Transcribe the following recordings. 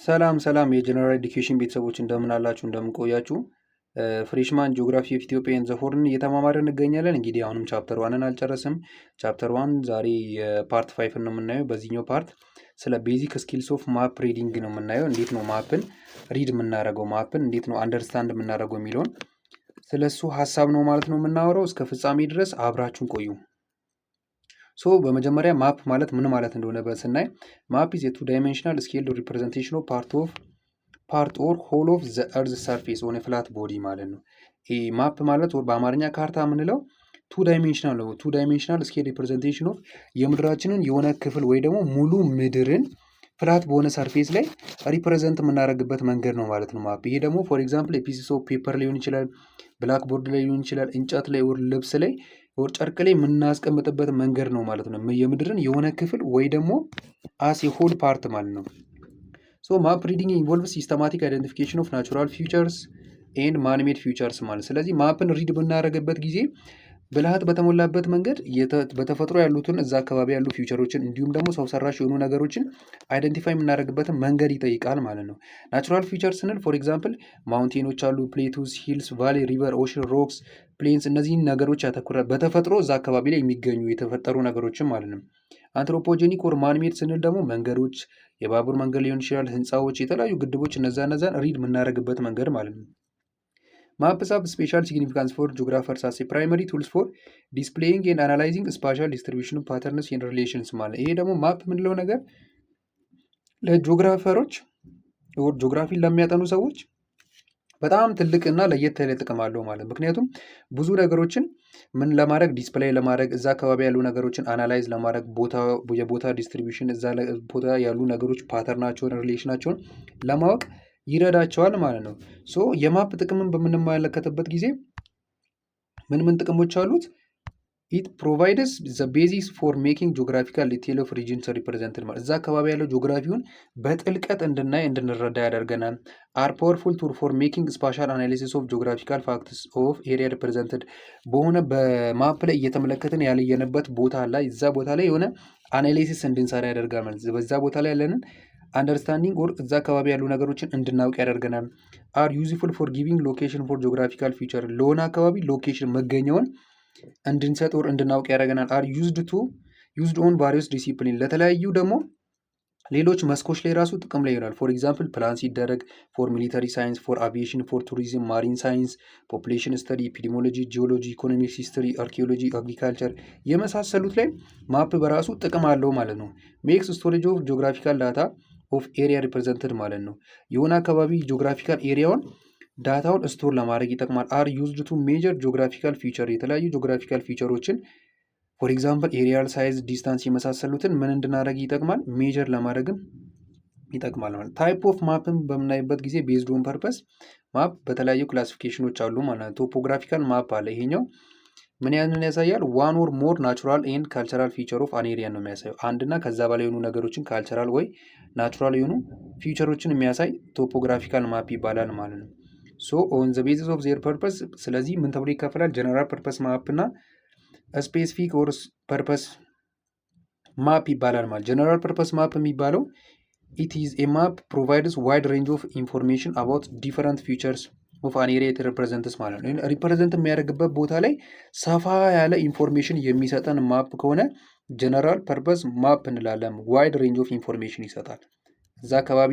ሰላም የጀነራል ኤዱኬሽን ቤተሰቦች እንደምን አላችሁ? እንደምን ቆያችሁ? ፍሬሽማን ጂኦግራፊ ኦፍ ኢትዮጵያ ኤንድ ዘ ሆርን እየተማማርን እንገኛለን። እንግዲህ አሁንም ቻፕተር ዋንን አልጨረስም። ቻፕተር ዋን ዛሬ የፓርት 5 ነው የምናየው። በዚህኛው ፓርት ስለ ቤዚክ ስኪልስ ኦፍ ማፕ ሪዲንግ ነው የምናየው። እንዴት ነው ማፕን ሪድ የምናደርገው፣ ማፕን እንዴት ነው አንደርስታንድ የምናደርገው የሚለውን ስለሱ ሀሳብ ነው ማለት ነው የምናወራው። እስከ ፍጻሜ ድረስ አብራችሁን ቆዩ። ሶ በመጀመሪያ ማፕ ማለት ምን ማለት እንደሆነ ስናይ ማፕ ኢዝ ቱ ዳይሜንሽናል ስኬልድ ሪፕሬዘንቴሽን ኦፍ ፓርት ኦር ሆል ኦፍ ዘ እርዝ ሰርፌስ ኦን ፍላት ቦዲ ማለት ነው። ይሄ ማፕ ማለት በአማርኛ ካርታ የምንለው ቱ ዳይሜንሽናል ነው። ቱ ዳይሜንሽናል ስኬል ሪፕሬዘንቴሽን ኦፍ የምድራችንን የሆነ ክፍል ወይ ደግሞ ሙሉ ምድርን ፍላት በሆነ ሰርፌስ ላይ ሪፕሬዘንት የምናደርግበት መንገድ ነው ማለት ነው ማፕ። ይሄ ደግሞ ፎር ኤግዛምፕል ፒሲስ ኦፍ ፔፐር ሊሆን ይችላል፣ ብላክ ቦርድ ላይ ሊሆን ይችላል፣ እንጨት ላይ ወር ልብስ ላይ ወር ጨርቅ ላይ የምናስቀምጥበት መንገድ ነው ማለት ነው። የምድርን የሆነ ክፍል ወይ ደግሞ አስ የሆል ፓርት ማለት ነው። ሶ ማፕ ሪዲንግ ኢንቮልቭስ ሲስተማቲክ አይደንቲፊኬሽን ኦፍ ናቹራል ፊውቸርስ ኤንድ ማንሜድ ፊውቸርስ ማለት። ስለዚህ ማፕን ሪድ በምናደርግበት ጊዜ ብልሃት በተሞላበት መንገድ በተፈጥሮ ያሉትን እዛ አካባቢ ያሉ ፊውቸሮችን እንዲሁም ደግሞ ሰው ሰራሽ የሆኑ ነገሮችን አይደንቲፋይ የምናደርግበትን መንገድ ይጠይቃል ማለት ነው። ናቹራል ፊውቸር ስንል ፎር ኤግዛምፕል ማውንቴኖች አሉ፣ ፕሌቱስ፣ ሂልስ፣ ቫሊ፣ ሪቨር፣ ኦሽን፣ ሮክስ፣ ፕሌንስ እነዚህን ነገሮች ያተኩራል። በተፈጥሮ እዛ አካባቢ ላይ የሚገኙ የተፈጠሩ ነገሮችን ማለት ነው። አንትሮፖጀኒክ ኦር ማንሜድ ስንል ደግሞ መንገዶች፣ የባቡር መንገድ ሊሆን ይችላል፣ ህንፃዎች፣ የተለያዩ ግድቦች እነዛን ሪድ የምናደርግበት መንገድ ማለት ነው። ማፕስ ሃቭ ስፔሻል ሲግኒፊካንስ ፎር ጂኦግራፈርስ አስ ፕራይመሪ ቱልስ ፎር ዲስፕሌይንግ ኤንድ አናላይዚንግ ስፓሻል ዲስትሪቢዩሽን ፓተርንስ ኤንድ ሪሌሽንስ ማለት። ይሄ ደግሞ ማፕ የምንለው ነገር ለጂኦግራፈሮች ጂኦግራፊን ለሚያጠኑ ሰዎች በጣም ትልቅ እና ለየት ያለ ጥቅም አለው ማለት። ምክንያቱም ብዙ ነገሮችን ምን ለማድረግ ዲስፕሌይ ለማድረግ እዛ አካባቢ ያሉ ነገሮችን አናላይዝ ለማድረግ የቦታ ዲስትሪቢዩሽን እዛ ቦታ ያሉ ነገሮች ፓተርናቸውን ሪሌሽናቸውን ለማወቅ ይረዳቸዋል ማለት ነው። ሶ የማፕ ጥቅምን በምንመለከትበት ጊዜ ምን ምን ጥቅሞች አሉት? ኢት ፕሮቫይድስ ዘ ቤዚክስ ፎር ሜኪንግ ጂኦግራፊካል ዲቴል ኦፍ ሪጅንስ ሪፕሬዘንትድ ማለት እዛ አካባቢ ያለው ጂኦግራፊውን በጥልቀት እንድናይ እንድንረዳ ያደርገናል። አር ፓወርፉል ቱል ፎር ሜኪንግ ስፓሻል አናሊሲስ ኦፍ ጂኦግራፊካል ፋክትስ ኦፍ ኤሪያ ሪፕሬዘንትድ በሆነ በማፕ ላይ እየተመለከትን ያለየንበት ቦታ ላይ እዛ ቦታ ላይ የሆነ አናሊሲስ እንድንሰራ ያደርጋል ማለት በዛ ቦታ ላይ ያለንን አንደርስታንዲንግ ኦር እዛ አካባቢ ያሉ ነገሮችን እንድናውቅ ያደርገናል። አር ዩዝፉል ፎር ጊቪንግ ሎኬሽን ፎር ጂኦግራፊካል ፊውቸር ለሆነ አካባቢ ሎኬሽን መገኘውን እንድንሰጥ ኦር እንድናውቅ ያደርገናል። አር ዩዝድ ኦን ቫሪየስ ዲሲፕሊን ለተለያዩ ደግሞ ሌሎች መስኮች ላይ ራሱ ጥቅም ላይ ይሆናል። ፎር ኤግዛምፕል ፕላን ሲደረግ ፎር ሚሊተሪ ሳይንስ፣ ፎር አቪዬሽን፣ ፎር ቱሪዝም፣ ማሪን ሳይንስ፣ ፖፑሌሽን ስተዲ፣ ኢፒዲሞሎጂ፣ ጂኦሎጂ፣ ኢኮኖሚክስ፣ ሂስትሪ፣ አርኪኦሎጂ፣ አግሪካልቸር የመሳሰሉት ላይ ማፕ በራሱ ጥቅም አለው ማለት ነው። ሜክስ ስቶሬጅ ኦፍ ጂኦግራፊካል ዳታ ኦፍ ኤሪያ ሪፕሬዘንትድ ማለት ነው። የሆነ አካባቢ ጂኦግራፊካል ኤሪያውን ዳታውን ስቶር ለማድረግ ይጠቅማል። አር ዩዝድ ቱ ሜጀር ጂኦግራፊካል ፊቸር የተለያዩ ጂኦግራፊካል ፊቸሮችን ፎር ኤግዛምፕል ኤሪያል ሳይዝ፣ ዲስታንስ የመሳሰሉትን ምን እንድናደርግ ይጠቅማል? ሜጀር ለማድረግም ይጠቅማል ማለት። ታይፕ ኦፍ ማፕን በምናይበት ጊዜ ቤዝድ ኦን ፐርፐስ ማፕ በተለያዩ ክላሲፊኬሽኖች አሉ ማለት ነው። ቶፖግራፊካል ማፕ አለ። ይሄኛው ምን ያንን ያሳያል? ዋን ኦር ሞር ናቹራል ኤንድ ካልቸራል ፊቸር ኦፍ አን ኤሪያ ነው የሚያሳየው። አንድና ከዛ በላይ የሆኑ ነገሮችን ካልቸራል ወይ ናቹራል የሆኑ ፊቸሮችን የሚያሳይ ቶፖግራፊካል ማፕ ይባላል ማለት ነው። ሶ ኦን ዘ ቤዚስ ኦፍ ዜር ፐርፐስ ስለዚህ ምን ተብሎ ይከፈላል? ጀነራል ፐርፐስ ማፕ እና ስፔሲፊክ ኦር ፐርፐስ ማፕ ይባላል ማለት። ጀነራል ፐርፐስ ማፕ የሚባለው ኢት ኢዝ ኤ ማፕ ፕሮቫይድስ ዋይድ ሬንጅ ኦፍ ኢንፎርሜሽን አባውት ዲፈረንት ፊቸርስ ኦፍ አን ኤሪያ ሪፕሬዘንትስ ማለት ነው። ሪፕሬዘንት የሚያደርግበት ቦታ ላይ ሰፋ ያለ ኢንፎርሜሽን የሚሰጠን ማፕ ከሆነ ጀነራል ፐርፐስ ማፕ እንላለን። ዋይድ ሬንጅ ኦፍ ኢንፎርሜሽን ይሰጣል። እዛ አካባቢ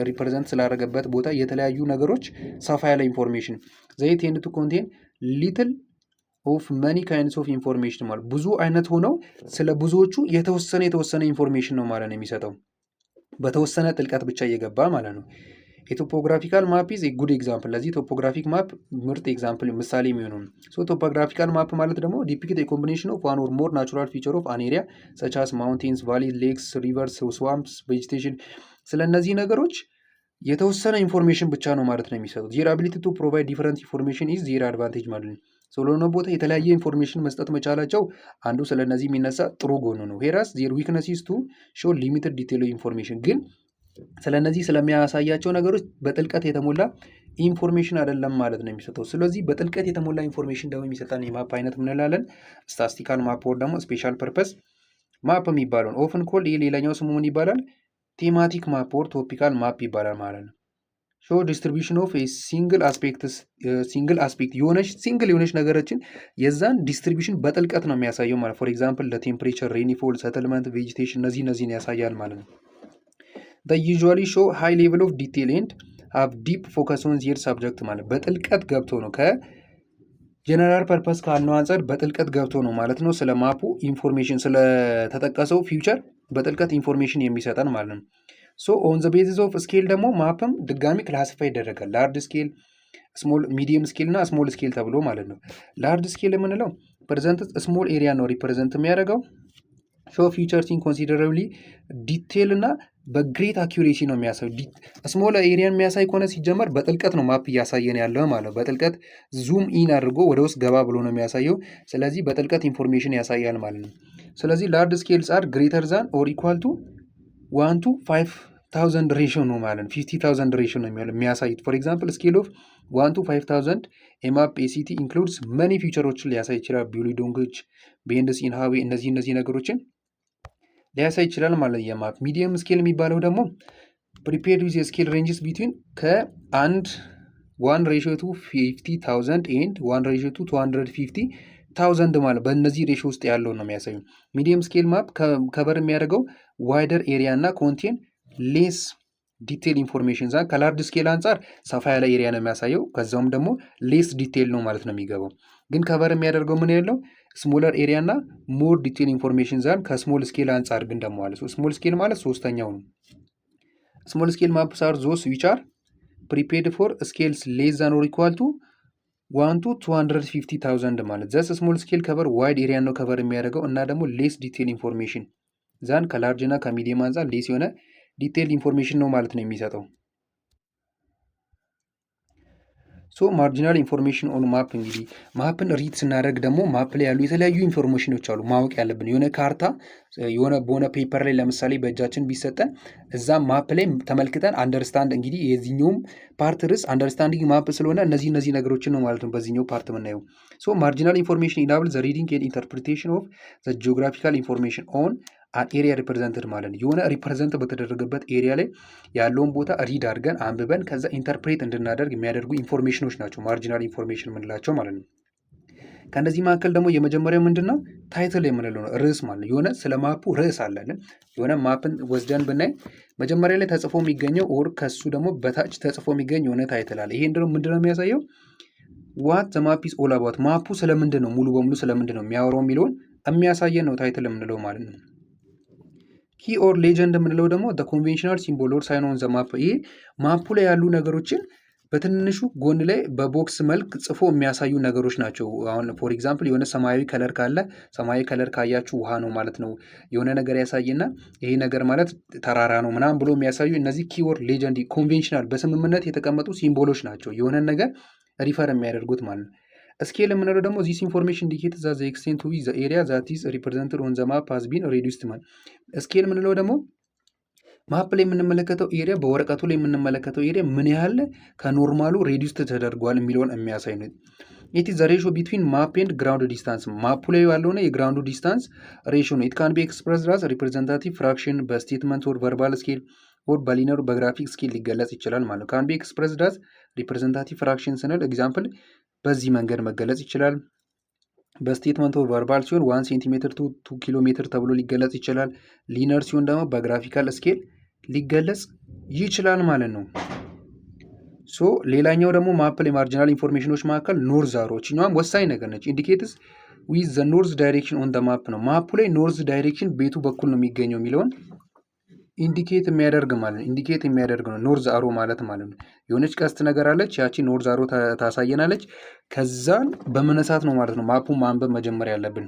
ሪፕሬዘንት ስላደረገበት ቦታ የተለያዩ ነገሮች ሰፋ ያለ ኢንፎርሜሽን ዘይ ቴንድ ቱ ኮንቴን ሊትል ኦፍ መኒ ካይንድስ ኦፍ ኢንፎርሜሽን ማለት ብዙ አይነት ሆነው ስለ ብዙዎቹ የተወሰነ ኢንፎርሜሽን ነው ማለት ነው የሚሰጠው በተወሰነ ጥልቀት ብቻ እየገባ ማለት ነው። የቶፖግራፊካል ማፕ ኢዝ ጉድ ኤግዛምፕል። ለዚህ ቶፖግራፊክ ማፕ ምርጥ ኤግዛምፕል ምሳሌ የሚሆኑ ሶ ቶፖግራፊካል ማፕ ማለት ደግሞ ዲፒክት ኮምቢኔሽን ኦፍ ዋን ኦር ሞር ናቹራል ፊቸር ኦፍ አን ኤሪያ ሰች አስ ማውንቴንስ፣ ቫሊ፣ ሌክስ፣ ሪቨርስ፣ ስዋምፕስ፣ ቬጂቴሽን ስለ እነዚህ ነገሮች የተወሰነ ኢንፎርሜሽን ብቻ ነው ማለት ነው የሚሰጡት። ዜር አቢሊቲ ቱ ፕሮቫይድ ዲፈረንት ኢንፎርሜሽን ኢዝ ዜር አድቫንቴጅ ማለት ነው። ስለሆነ ቦታ የተለያየ ኢንፎርሜሽን መስጠት መቻላቸው አንዱ ስለ እነዚህ የሚነሳ ጥሩ ጎኑ ነው። ሄራስ ዜር ዊክነስ ኢዝ ቱ ሾው ሊሚትድ ዲቴል ኢንፎርሜሽን ግን ስለ እነዚህ ስለሚያሳያቸው ነገሮች በጥልቀት የተሞላ ኢንፎርሜሽን አይደለም ማለት ነው የሚሰጠው። ስለዚህ በጥልቀት የተሞላ ኢንፎርሜሽን ደግሞ የሚሰጠን የማፕ አይነት ምንላለን? ስታቲስቲካል ማፕ ወር ደግሞ ስፔሻል ፐርፐስ ማፕ የሚባለውን ኦፍን ኮልድ። ይህ ሌላኛው ስሙ ምን ይባላል? ቴማቲክ ማፕ ኦር ቶፒካል ማፕ ይባላል ማለት ነው። ሾ ዲስትሪቢዩሽን ኦፍ ሲንግል አስፔክት የሆነች ሲንግል የሆነች ነገሮችን የዛን ዲስትሪቢዩሽን በጥልቀት ነው የሚያሳየው ማለት። ፎር ኤግዛምፕል ለቴምፕሬቸር፣ ሬኒፎል፣ ሰትልመንት፣ ቬጂቴሽን እነዚህን ያሳያል ማለት ነው። ዩዥዋሊ ሾ ሃይ ሌቭል ኦፍ ዲቴል ኤንድ ሃቭ ዲፕ ፎከስ ኦን ዜር ሳብጀክት ማለት በጥልቀት ገብቶ ነው ከጀነራል ፐርፐስ ካልነው አንጻር በጥልቀት ገብቶ ነው ማለት ነው ስለ ማፑ ኢንፎርሜሽን ስለተጠቀሰው ፊውቸር በጥልቀት ኢንፎርሜሽን የሚሰጠን ማለት ነው። ሶ ኦን ዘ ቤዚስ ኦፍ ስኬል ደግሞ ማፕም ድጋሚ ክላሲፋይ ይደረጋል። ላርጅ ስኬል፣ ስሞል፣ ሚዲየም ስኬል እና ስሞል ስኬል ተብሎ ማለት ነው። ላርጅ ስኬል የምንለው ፕሬዘንት ስሞል ኤሪያ ነው ሪፕሬዘንት የሚያደርገው። ሾ ፊቸርስ ኢን ኮንሲደረብሊ ዲቴል እና በግሬት አኪሬሲ ነው የሚያሳዩ። ስሞል ኤሪያን የሚያሳይ ከሆነ ሲጀመር በጥልቀት ነው ማፕ እያሳየን ያለው ማለት ነው። በጥልቀት ዙም ኢን አድርጎ ወደ ውስጥ ገባ ብሎ ነው የሚያሳየው። ስለዚህ በጥልቀት ኢንፎርሜሽን ያሳያል ማለት ነው። ስለዚህ ላርጅ ስኬልስ አር ግሬተር ዛን ኦር ኢኳል ቱ 1 to 5000 ሬሽዮ ነው ማለት ነው። 50000 ሬሽዮ ነው የሚያሳዩት። ፎር ኤግዛምፕል ስኬል ኦፍ 1 to 5000 ኤማፕ ኤሲቲ ኢንክሉድስ መኒ ፊቸሮችን ሊያሳይ ይችላል። ቢልዲንጎች፣ ቤንድስ ኢን ሃዌይ እነዚህ ነገሮችን ሊያሳይ ይችላል ማለት ነው የማፕ። ሚዲየም ስኬል የሚባለው ደግሞ ፕሪፔርድ ዊዝ ስኬል ሬንጅስ ቢትዊን ከ1 ሬሽዮ ቱ 50000 ኤንድ 1 ሬሽዮ ቱ 250,000 ማለት በእነዚህ ሬሽዮ ውስጥ ያለው ነው የሚያሳዩ። ሚዲየም ስኬል ማፕ ከበር የሚያደርገው ዋይደር ኤሪያ እና ኮንቴን ሌስ ዲቴል ኢንፎርሜሽን ዛ ከላርጅ ስኬል አንጻር ሰፋ ያለ ኤሪያ ነው የሚያሳየው። ከዛውም ደግሞ ሌስ ዲቴል ነው ማለት ነው የሚገባው። ግን ከበር የሚያደርገው ምን ያለው ስሞለር ኤሪያ እና ሞር ዲቴል ኢንፎርሜሽን ዛን ከስሞል ስኬል አንጻር ግን ደግሞ ማለት ነው። ስሞል ስኬል ማለት ሶስተኛው ነው። ስሞል ስኬል ማፕስ አር ዞስ ዊች አር ፕሪፔርድ ፎር ስኬልስ ሌስ ዛን ኦር ኢኳል ቱ 1 to 250,000 ማለት ዘስ ስሞል ስኬል ከበር ዋይድ ኤሪያ ነው ከበር የሚያደርገው እና ደግሞ ሌስ ዲቴል ኢንፎርሜሽን ዛን ከላርጅ እና ከሚዲየም አንጻር ሌስ የሆነ ዲቴል ኢንፎርሜሽን ነው ማለት ነው የሚሰጠው። ሶ ማርጂናል ኢንፎርሜሽን ኦን ማፕ እንግዲህ ማፕን ሪድ ስናደርግ ደግሞ ማፕ ላይ ያሉ የተለያዩ ኢንፎርሜሽኖች አሉ ማወቅ ያለብን። የሆነ ካርታ በሆነ ፔፐር ላይ ለምሳሌ በእጃችን ቢሰጠን እዛ ማፕ ላይ ተመልክተን አንደርስታንድ እንግዲህ የዚህኛውም ፓርት ርዕስ አንደርስታንዲንግ ማፕ ስለሆነ እነዚህ ነገሮችን ነው ማለት ነው በዚህኛው ፓርት የምናየው። ሶ ማርጂናል ኢንፎርሜሽን ኢናብል ዘ ሪዲንግ ኤንድ ኢንተርፕሪቴሽን ኦፍ ዘ ጂኦግራፊካል ኢንፎርሜሽን ኦን አን ኤሪያ ሪፕሬዘንትድ ማለት ነው። የሆነ ሪፕሬዘንት በተደረገበት ኤሪያ ላይ ያለውን ቦታ ሪድ አድርገን አንብበን ከዛ ኢንተርፕሬት እንድናደርግ የሚያደርጉ ኢንፎርሜሽኖች ናቸው ማርጂናል ኢንፎርሜሽን የምንላቸው ማለት ነው። ከእነዚህ መካከል ደግሞ የመጀመሪያው ምንድን ነው? ታይትል የምንለው ነው። ርዕስ ማለት ነው። የሆነ ስለ ማፑ ርዕስ አለን። የሆነ ማፕን ወስደን ብናይ መጀመሪያ ላይ ተጽፎ የሚገኘው ኦር ከሱ ደግሞ በታች ተጽፎ የሚገኝ የሆነ ታይትል አለ። ይሄ ምንድነው የሚያሳየው? ዋት ዘ ማፕ ኢዝ ኦል አባውት ማፑ ስለምንድን ነው ሙሉ በሙሉ ስለምንድን ነው የሚያወራው የሚለውን የሚያሳየን ነው ታይትል የምንለው ማለት ነው። ኪ ኦር ሌጀንድ የምንለው ደግሞ ኮንቬንሽናል ሲምቦል ኦር ሳይን ኦን ዘ ማፕ። ይሄ ማፑ ላይ ያሉ ነገሮችን በትንሹ ጎን ላይ በቦክስ መልክ ጽፎ የሚያሳዩ ነገሮች ናቸው። አሁን ፎር ኤግዛምፕል የሆነ ሰማያዊ ከለር ካለ ሰማያዊ ከለር ካያችሁ ውሃ ነው ማለት ነው። የሆነ ነገር ያሳይና ይሄ ነገር ማለት ተራራ ነው ምናምን ብሎ የሚያሳዩ እነዚህ ኪ ኦር ሌጀንድ ኮንቬንሽናል በስምምነት የተቀመጡ ሲምቦሎች ናቸው የሆነ ነገር ሪፈር የሚያደርጉት ማለት ነው። ስኬል የምንለው ደግሞ ዚስ ኢንፎርሜሽን ኢንዲኬት ዛ ዘ ኤክስቴንት ዊዝ ዘ ኤሪያ ዛት ኢዝ ሪፕሬዘንትድ ኦን ዘ ማፕ ሃዝ ቢን ሬዲዩስድ ማለት። ስኬል የምንለው ደግሞ ማፕ ላይ የምንመለከተው ኤሪያ በወረቀቱ ላይ የምንመለከተው ኤሪያ ምን ያህል ከኖርማሉ ሬዲዩስድ ተደርጓል የሚለውን የሚያሳይ ነው። ኢት ኢዝ ዘ ሬሾ ቢትዊን ማፕ ኤንድ ግራውንድ ዲስታንስ ማፑ ላይ ያለውና የግራውንዱ ዲስታንስ ሬሾ ነው። ኢት ካን ቢ ኤክስፕረስድ አዝ ሪፕሬዘንታቲቭ ፍራክሽን በስቴትመንት ኦር ቨርባል ስኬል ኦር በሊነር በግራፊክ ስኬል ሊገለጽ ይችላል ማለት ነው። ካን ቢ ኤክስፕረስድ አዝ ሪፕሬዘንታቲቭ ፍራክሽን ስንል ኤግዛምፕል በዚህ መንገድ መገለጽ ይችላል። በስቴትመንት ኦፍ ቨርባል ሲሆን 1 ሴንቲሜትር ቱ 2 ኪሎ ሜትር ተብሎ ሊገለጽ ይችላል። ሊነር ሲሆን ደግሞ በግራፊካል ስኬል ሊገለጽ ይችላል ማለት ነው። ሶ ሌላኛው ደግሞ ማፕ ላይ ማርጂናል ኢንፎርሜሽኖች መካከል ኖርዝ አሮች እኛም ወሳኝ ነገር ነች። ኢንዲኬትስ ዊዝ ዘ ኖርዝ ዳይሬክሽን ኦን ደ ማፕ ነው። ማፑ ላይ ኖርዝ ዳይሬክሽን ቤቱ በኩል ነው የሚገኘው የሚለውን ኢንዲኬት የሚያደርግ ማለት ነው። ኢንዲኬት የሚያደርግ ነው ኖርዝ አሮ ማለት ማለት ነው። የሆነች ቀስት ነገር አለች፣ ያቺ ኖርዝ አሮ ታሳየናለች። ከዛን በመነሳት ነው ማለት ነው ማፑን ማንበብ መጀመሪያ ያለብን።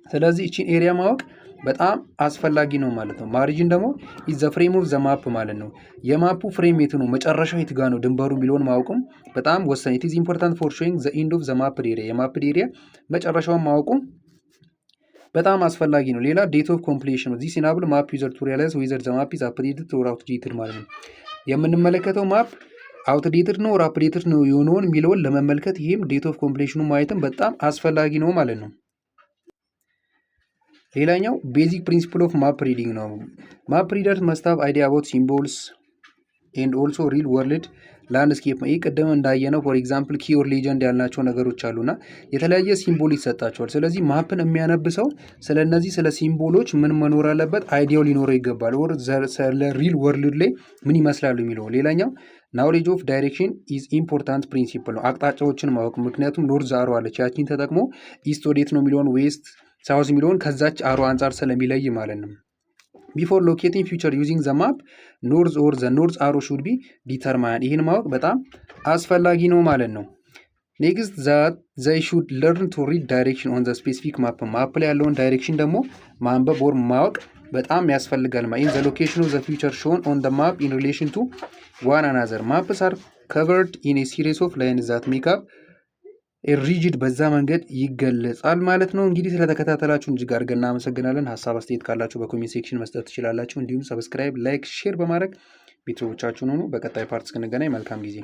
ስለዚህ እቺን ኤሪያ ማወቅ በጣም አስፈላጊ ነው ማለት ነው። ማሪጂን ደግሞ ኢዝ ዘ ፍሬም ኦፍ ዘ ማፕ ማለት ነው። የማፑ ፍሬም የቱ ነው፣ መጨረሻው የት ጋ ነው ድንበሩ የሚለውን ማወቁም በጣም ወሳኝ። ኢት ኢዝ ኢምፖርታንት ፎር ሾዊንግ ዘ ኢንድ ኦፍ ዘ ማፕ ኤሪያ፣ የማፕ ኤሪያ መጨረሻውን ማወቁም በጣም አስፈላጊ ነው። ሌላ ዴት ኦፍ ኮምፕሊሽን ነው። ዚስ ኢናብል ማፕ ዩዘር ቱ ሪያላይዝ ዌዘር ዘ ማፕ ኢዝ አፕዴትድ ኦር አውትዴትድ ማለት ነው። የምንመለከተው ማፕ አውትዴትድ ነው ኦር አፕዴትድ ነው የሆነውን የሚለውን ለመመልከት ይህም ዴት ኦፍ ኮምፕሊሽኑ ማየትም በጣም አስፈላጊ ነው ማለት ነው። ሌላኛው ቤዚክ ፕሪንሲፕል ኦፍ ማፕ ሪዲንግ ነው። ማፕ ሪደርስ መስት ሃቭ አይዲያ አባውት ሲምቦልስ ኤንድ ኦልሶ ሪል ወርልድ ላንድስኬፕ። ይህ ቅድም እንዳየነው ፎር ኤግዛምፕል ኪ ኦር ሌጀንድ ያልናቸው ነገሮች አሉና የተለያየ ሲምቦል ይሰጣቸዋል። ስለዚህ ማፕን የሚያነብሰው ስለ እነዚህ ስለ ሲምቦሎች ምን መኖር አለበት? አይዲያው ሊኖረው ይገባል። ወር ስለ ሪል ወርልድ ላይ ምን ይመስላሉ የሚለው። ሌላኛው ናውሌጅ ኦፍ ዳይሬክሽን ኢዝ ኢምፖርታንት ፕሪንሲፕል ነው። አቅጣጫዎችን ማወቅ። ምክንያቱም ኖርዝ አሮ አለች፣ ያቺን ተጠቅሞ ኢስት ወዴት ነው የሚለውን ዌስት ሳውዝ የሚለውን ከዛች አሮ አንጻር ስለሚለይ ማለት ነው። ቢፎር ሎኬቲንግ ፊውቸር ዩዚንግ ዘ ማፕ ኖርዝ ኦር ዘ ኖርዝ አሮ ሹድ ቢ ዲተርማይንድ። ይህን ማወቅ በጣም አስፈላጊ ነው ማለት ነው። ኔክስት ዛት ዘይ ሹድ ለርን ቱ ሪድ ዳይሬክሽን ኦን ዘ ስፔሲፊክ ማፕ። ማፕ ላይ ያለውን ዳይሬክሽን ደግሞ ማንበብ ወር ማወቅ በጣም ያስፈልጋል። ኢን ዘ ሎኬሽን ኦፍ ዘ ፊውቸር ሾን ኦን ዘ ማፕ ኢን ሪሌሽን ቱ ዋን አናዘር ማፕስ አር ከቨርድ ኢን ኤ ሲሪስ ኦፍ ላይንስ ዛት ሜክ አፕ ሪጅድ በዛ መንገድ ይገለጻል ማለት ነው። እንግዲህ ስለተከታተላችሁን እጅግ አድርገን እናመሰግናለን። ሀሳብ አስተያየት ካላችሁ በኮሜንት ሴክሽን መስጠት ትችላላችሁ። እንዲሁም ሰብስክራይብ፣ ላይክ፣ ሼር በማድረግ ቤተሰቦቻችሁን ሆኑ። በቀጣይ ፓርት እስክንገናኝ መልካም ጊዜ